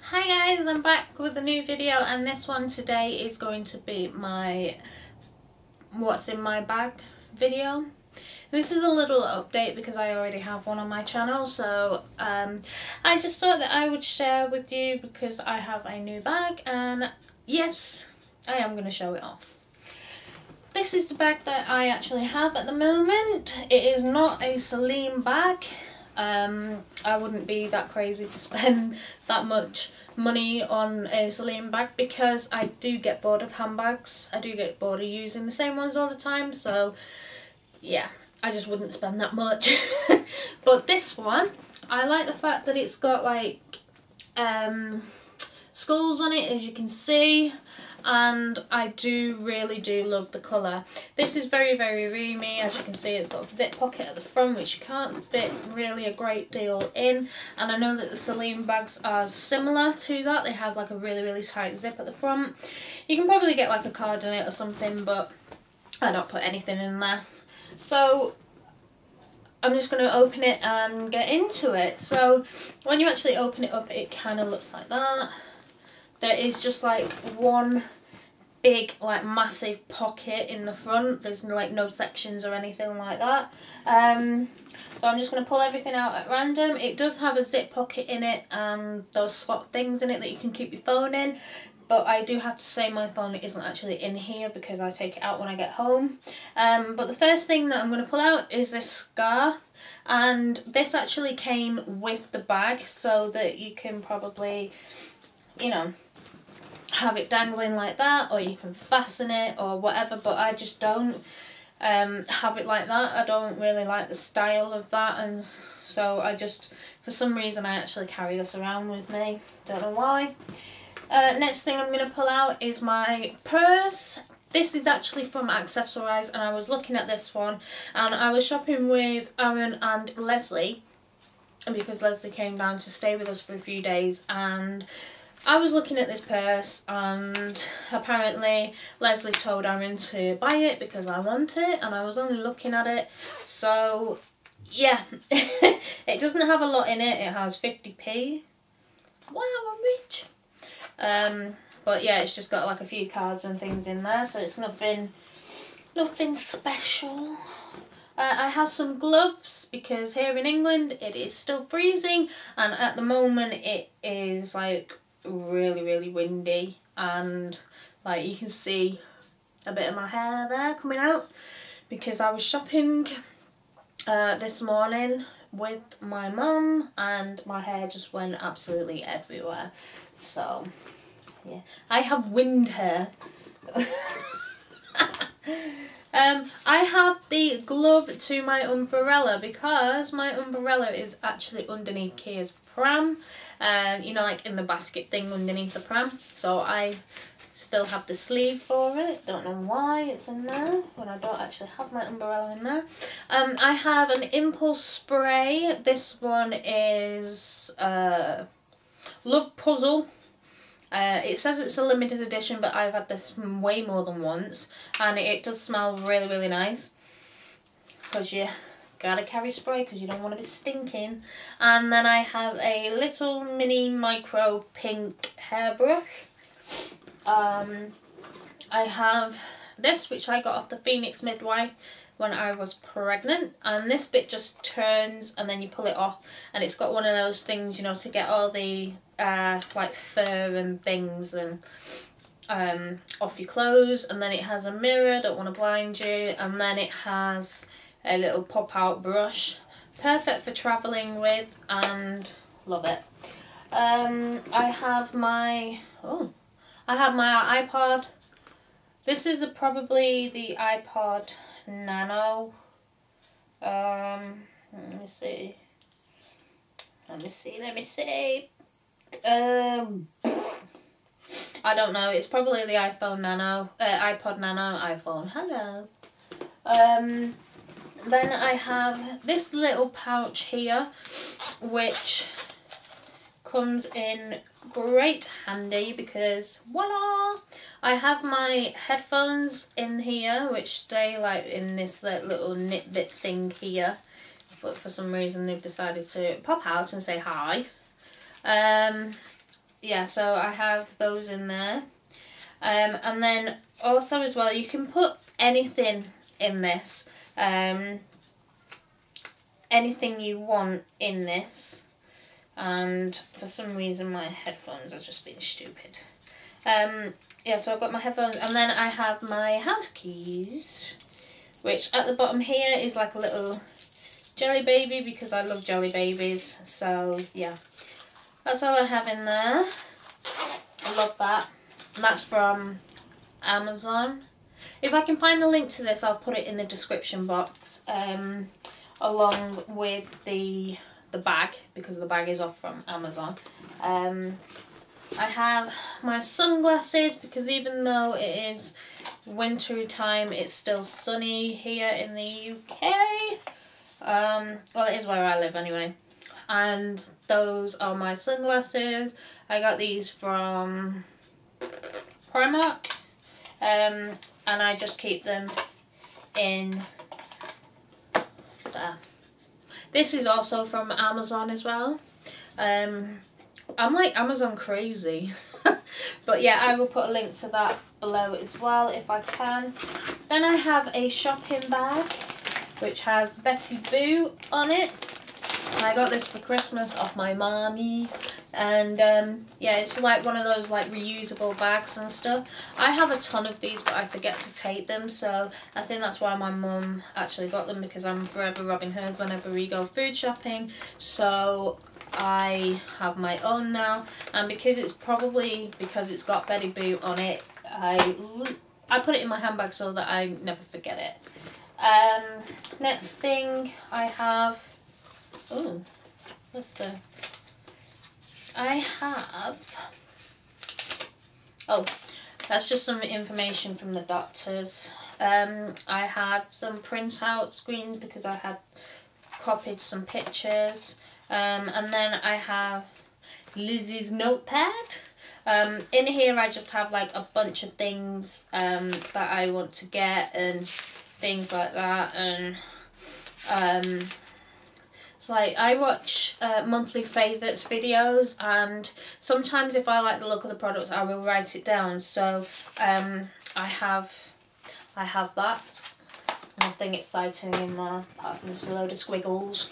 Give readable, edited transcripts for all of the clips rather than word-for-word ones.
Hi guys, I'm back with a new video, and this one today is going to be my what's in my bag video. This is a little update because I already have one on my channel, so I just thought that I would share with you because I have a new bag, and yes, I am going to show it off. This is the bag that I actually have at the moment. It is not a Celine bag. I wouldn't be that crazy to spend that much money on a Celine bag because I do get bored of handbags. I do get bored of using the same ones all the time, so yeah, I just wouldn't spend that much. But this one, I like the fact that it's got like skulls on it, as you can see, and I really do love the colour. This is very roomy. As you can see, it's got a zip pocket at the front which you can't fit really a great deal in, and I know that the Celine bags are similar to that. They have like a really tight zip at the front. You can probably get like a card in it or something, but I don't put anything in there. So I'm just going to open it and get into it. So when you actually open it up, it kind of looks like that. There is just like one big, like massive pocket in the front. There's like no sections or anything like that. So I'm just going to pull everything out at random. It does have a zip pocket in it and those slot things in it that you can keep your phone in. But I do have to say my phone isn't actually in here because I take it out when I get home. But the first thing that I'm going to pull out is this scarf. And this actually came with the bag so that you can probably, you know, have it dangling like that, or you can fasten it or whatever, but I just don't have it like that. I don't really like the style of that, and so I just, for some reason, I actually carry this around with me. Don't know why. Next thing I'm going to pull out is my purse. This is actually from Accessorize, and I was looking at this one, and I was shopping with Aaron and Leslie because Leslie came down to stay with us for a few days, and I was looking at this purse, and apparently Leslie told Aaron to buy it because I want it, and I was only looking at it. So yeah, it doesn't have a lot in it. It has 50p. Wow, I'm rich. But yeah, it's just got like a few cards and things in there, so it's nothing special. I have some gloves because here in England it is still freezing, and at the moment it is like really windy, and like you can see a bit of my hair there coming out because I was shopping this morning with my mum and my hair just went absolutely everywhere. So yeah, I have wind hair. I have the glove to my umbrella because my umbrella is actually underneath Kia's pram, you know, like in the basket thing underneath the pram, so I still have the sleeve for it. Don't know why it's in there when I don't actually have my umbrella in there. I have an impulse spray. This one is Love Puzzle. It says it's a limited edition, but I've had this way more than once, and it does smell really nice because you gotta carry spray because you don't want to be stinking. And then I have a little mini micro pink hairbrush. I have this, which I got off the Phoenix Midwife when I was pregnant, and this bit just turns and then you pull it off, and it's got one of those things, you know, to get all the like fur and things and off your clothes. And then it has a mirror, don't want to blind you, and then it has a little pop out brush, perfect for travelling with, and love it. I have my iPod. This is probably the iPod Nano. Let me see. I don't know. It's probably the iPhone Nano, iPod Nano, iPhone. Hello. Then I have this little pouch here, which comes in great handy because voila, I have my headphones in here, which stay like in this little nitbit thing here, but for some reason they've decided to pop out and say hi. yeah, so I have those in there. And then also as well, you can put anything in this. Anything you want in this. And for some reason my headphones are just being stupid. Yeah, so I've got my headphones, and then I have my house keys, which at the bottom here is like a little jelly baby, because I love jelly babies. So yeah, that's all I have in there. I love that. And that's from Amazon. If I can find the link to this, I'll put it in the description box, along with the bag, because the bag is off from Amazon. I have my sunglasses, because even though it is wintry time, it's still sunny here in the UK. Well, it is where I live anyway. And those are my sunglasses. I got these from Primark. And I just keep them in there. This is also from Amazon as well. I'm like Amazon crazy. But yeah, I will put a link to that below as well if I can. Then I have a shopping bag which has Betty Boo on it. I got this for Christmas off my mommy. And yeah, it's like one of those like reusable bags and stuff. I have a ton of these, but I forget to take them, so I think that's why my mum actually got them, because I'm forever robbing hers whenever we go food shopping. So I have my own now, and because it's probably because it's got Betty Boo on it, I put it in my handbag so that I never forget it. Next thing I have, oh, what's the? I have, oh, that's just some information from the doctors. I have some printout screens because I had copied some pictures. And then I have Lizzie's notepad. In here I just have like a bunch of things that I want to get and things like that. And so like I watch monthly favourites videos, and sometimes if I like the look of the products I will write it down. So I have that. Nothing exciting in there apart from just a load of squiggles.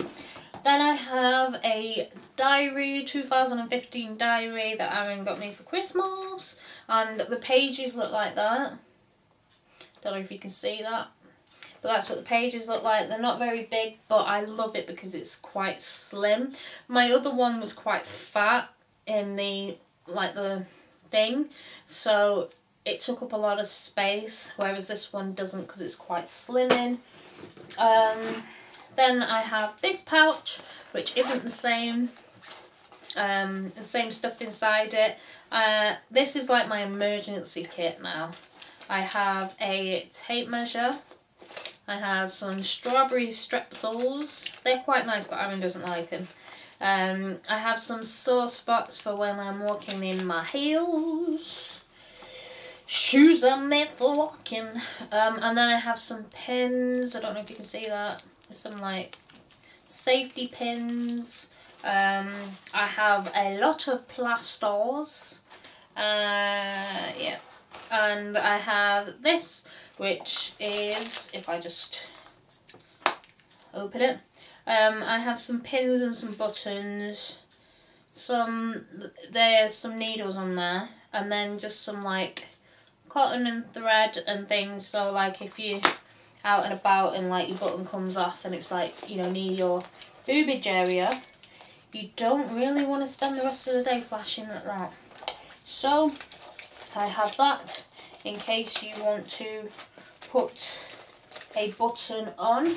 Then I have a diary, 2015 diary that Aaron got me for Christmas, and the pages look like that. Don't know if you can see that, but that's what the pages look like. They're not very big, but I love it because it's quite slim. My other one was quite fat in the thing, so it took up a lot of space, whereas this one doesn't because it's quite slimming. Then I have this pouch, which isn't the same stuff inside it. This is like my emergency kit now. I have a tape measure. I have some strawberry strepsils. They're quite nice, but Aaron doesn't like them. I have some sore spots for when I'm walking in my heels. Shoes are made for walking. And then I have some pins. I don't know if you can see that. Some like safety pins. I have a lot of plasters. Yeah, and I have this, which is, if I just open it, I have some pins and some buttons. There's some needles on there, and then just some like cotton and thread and things. So like if you out and about and like your button comes off and it's like, you know, near your boobage area, you don't really want to spend the rest of the day flashing at that. So I have that in case you want to put a button on.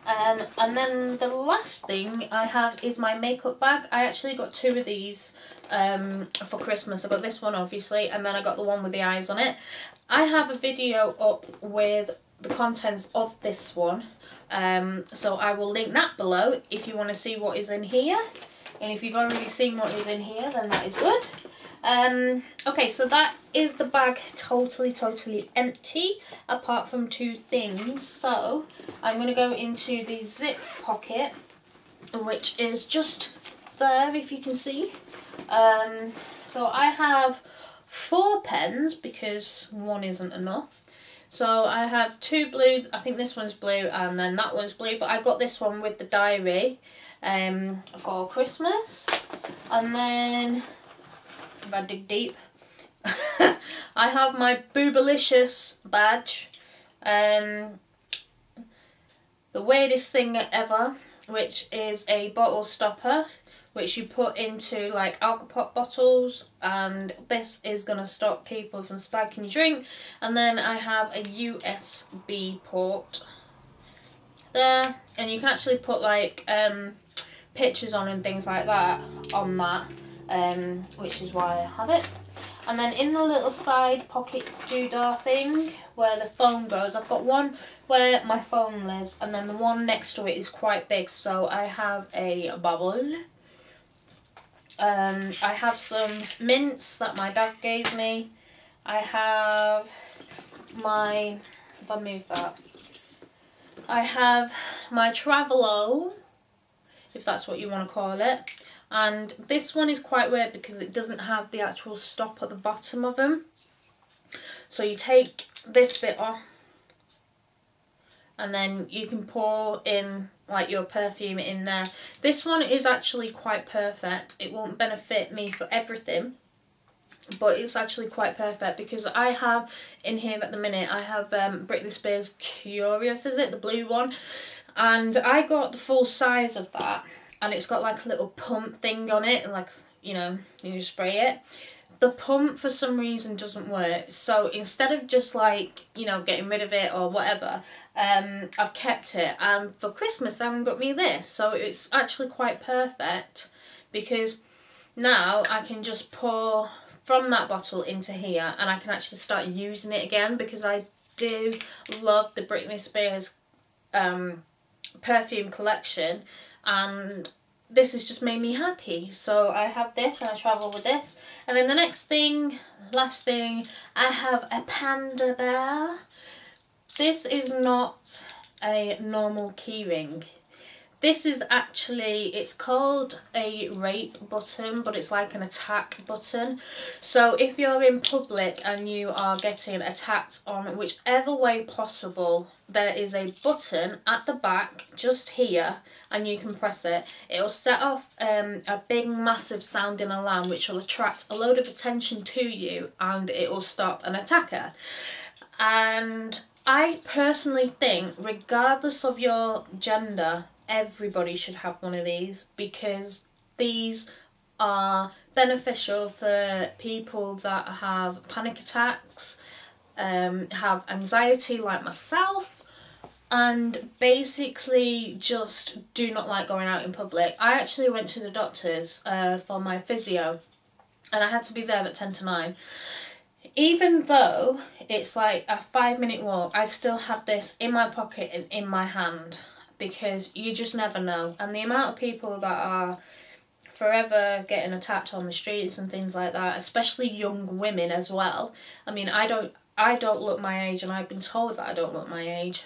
And then the last thing I have is my makeup bag. I actually got two of these for Christmas. I got this one obviously, and then I got the one with the eyes on it. I have a video up with the contents of this one, so I will link that below if you want to see what is in here, and if you've already seen what is in here then that is good. Okay, so that is the bag totally empty apart from two things. So I'm going to go into the zip pocket, which is just there, if you can see. So I have 4 pens because one isn't enough. So I have 2 blue, I think this one's blue and then that one's blue, but I got this one with the diary for Christmas. And then, if I dig deep, I have my Boobalicious badge. The weirdest thing ever, which is a bottle stopper which you put into like alcohol bottles, and this is going to stop people from spiking your drink. And then I have a USB port there, and you can actually put like pictures on and things like that on that, which is why I have it. And then in the little side pocket doodah thing where the phone goes, I've got one where my phone lives, and then the one next to it is quite big, so I have a bubble. I have some mints that my dad gave me. I have my, if I move that, I have my Travelo, if that's what you want to call it. And this one is quite weird because it doesn't have the actual stop at the bottom of them. So you take this bit off and then you can pour in like your perfume in there. This one is actually quite perfect. It won't benefit me for everything, but it's actually quite perfect because I have in here at the minute, I have Britney Spears Curious, is it? The blue one. And I got the full size of that, and it's got like a little pump thing on it, like, you know, you spray it. The pump for some reason doesn't work, so instead of just like, you know, getting rid of it or whatever, I've kept it, and for Christmas Aaron got me this, so it's actually quite perfect because now I can just pour from that bottle into here and I can actually start using it again, because I do love the Britney Spears perfume collection, and this has just made me happy. So I have this and I travel with this. And then the next thing, last thing, I have a panda bear. This is not a normal keyring. This is actually, it's called a rape button, but it's like an attack button. So if you're in public and you are getting attacked on whichever way possible, there is a button at the back, just here, and you can press it. It'll set off a big massive sounding alarm which will attract a load of attention to you, and it will stop an attacker. And I personally think, regardless of your gender, everybody should have one of these, because these are beneficial for people that have panic attacks, have anxiety like myself, and basically just do not like going out in public. I actually went to the doctor's for my physio, and I had to be there at 10 to 9. Even though it's like a 5-minute walk, I still had this in my pocket and in my hand, because you just never know. And the amount of people that are forever getting attacked on the streets and things like that, especially young women as well. I mean, I don't look my age, and I've been told that I don't look my age.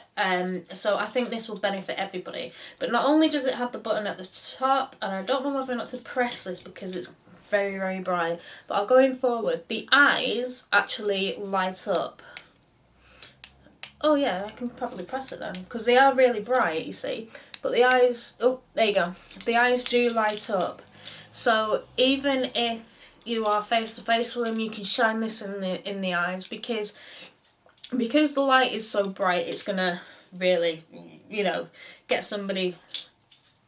So I think this will benefit everybody. But not only does it have the button at the top, and I don't know whether or not to press this because it's very, very bright, but going forward, the eyes actually light up. Oh yeah, I can probably press it then, because they are really bright, you see. But the eyes, oh, there you go. The eyes do light up. So even if you are face to face with them, you can shine this in the eyes, because the light is so bright, it's gonna really, you know, get somebody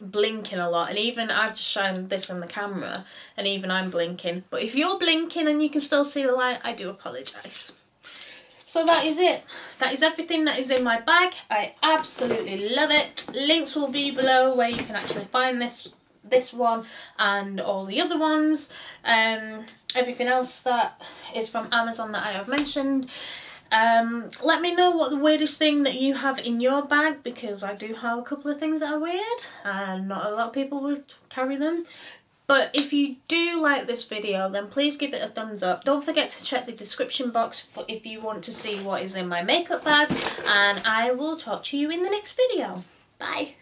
blinking a lot. And even I've just shined this in the camera, and even I'm blinking. But if you're blinking and you can still see the light, I do apologise. So that is it. That is everything that is in my bag. I absolutely love it. Links will be below where you can actually find this one and all the other ones. Everything else that is from Amazon that I have mentioned. Let me know what the weirdest thing that you have in your bag, because I do have a couple of things that are weird and not a lot of people would carry them. But if you do like this video, then please give it a thumbs up. Don't forget to check the description box if you want to see what is in my makeup bag, and I will talk to you in the next video. Bye.